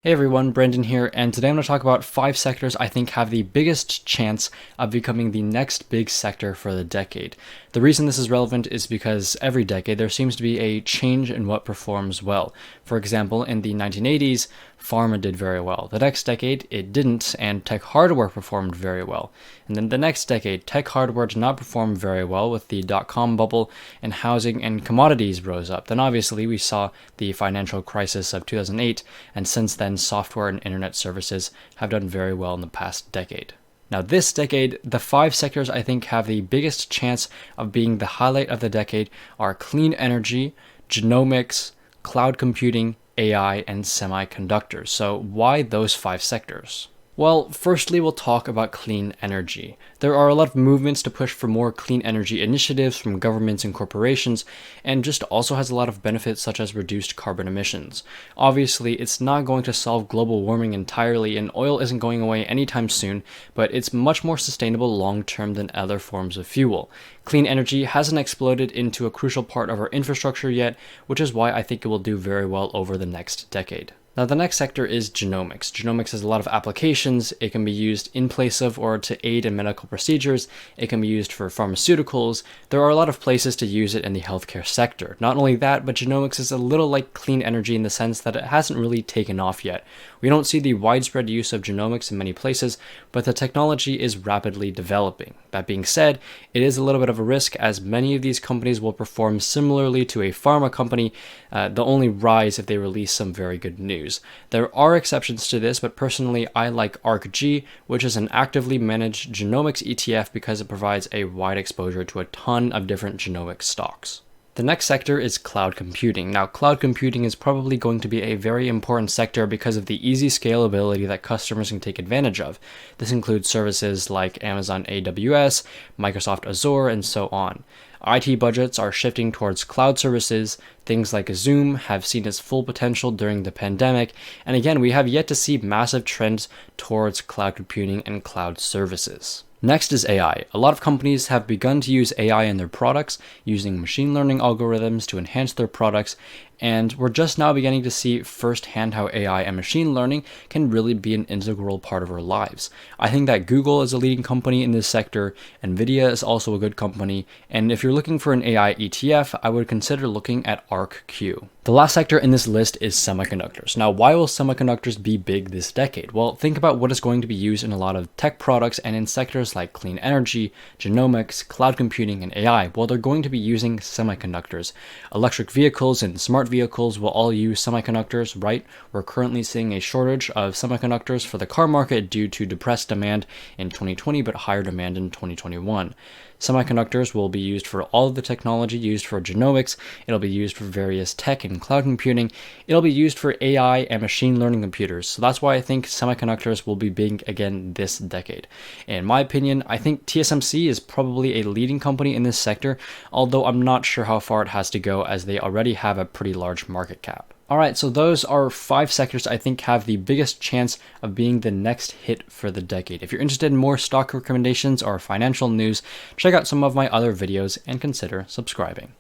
Hey everyone, Brendan here, and today I'm going to talk about 5 sectors I think have the biggest chance of becoming the next big sector for the decade. The reason this is relevant is because every decade there seems to be a change in what performs well. For example, in the 1980s, pharma did very well. The next decade, it didn't, and tech hardware performed very well. And then the next decade, tech hardware did not perform very well with the dot-com bubble, and housing and commodities rose up. Then obviously we saw the financial crisis of 2008, and since then software and internet services have done very well in the past decade. Now this decade, the 5 sectors I think have the biggest chance of being the highlight of the decade are clean energy, genomics, cloud computing, AI, and semiconductors. So why those 5 sectors? Well, firstly, we'll talk about clean energy. There are a lot of movements to push for more clean energy initiatives from governments and corporations, and just also has a lot of benefits such as reduced carbon emissions. Obviously, it's not going to solve global warming entirely, and oil isn't going away anytime soon, but it's much more sustainable long-term than other forms of fuel. Clean energy hasn't exploded into a crucial part of our infrastructure yet, which is why I think it will do very well over the next decade. Now the next sector is genomics. Genomics has a lot of applications. It can be used in place of or to aid in medical procedures. It can be used for pharmaceuticals. There are a lot of places to use it in the healthcare sector. Not only that, but genomics is a little like clean energy in the sense that it hasn't really taken off yet. We don't see the widespread use of genomics in many places, but the technology is rapidly developing. That being said, it is a little bit of a risk as many of these companies will perform similarly to a pharma company. They'll only rise if they release some very good news. There are exceptions to this, but personally I like ARKG, which is an actively managed genomics ETF because it provides a wide exposure to a ton of different genomics stocks. The next sector is cloud computing. Now, cloud computing is probably going to be a very important sector because of the easy scalability that customers can take advantage of. This includes services like Amazon AWS, Microsoft Azure, and so on. IT budgets are shifting towards cloud services. Things like Zoom have seen its full potential during the pandemic, and again, we have yet to see massive trends towards cloud computing and cloud services. Next is AI. A lot of companies have begun to use AI in their products, using machine learning algorithms to enhance their products, and we're just now beginning to see firsthand how AI and machine learning can really be an integral part of our lives. I think that Google is a leading company in this sector, Nvidia is also a good company, and if you're looking for an AI ETF, I would consider looking at ARKQ. The last sector in this list is semiconductors. Now, why will semiconductors be big this decade? Well, think about what is going to be used in a lot of tech products and in sectors like clean energy, genomics, cloud computing, and AI. Well, they're going to be using semiconductors. Electric vehicles and smart vehicles will all use semiconductors, right? We're currently seeing a shortage of semiconductors for the car market due to depressed demand in 2020, but higher demand in 2021. Semiconductors will be used for all of the technology used for genomics. It'll be used for various tech and cloud computing. It'll be used for AI and machine learning computers. So that's why I think semiconductors will be big again this decade. In my opinion, I think TSMC is probably a leading company in this sector, although I'm not sure how far it has to go as they already have a pretty large market cap. Alright, so those are 5 sectors I think have the biggest chance of being the next hit for the decade. If you're interested in more stock recommendations or financial news, check out some of my other videos and consider subscribing.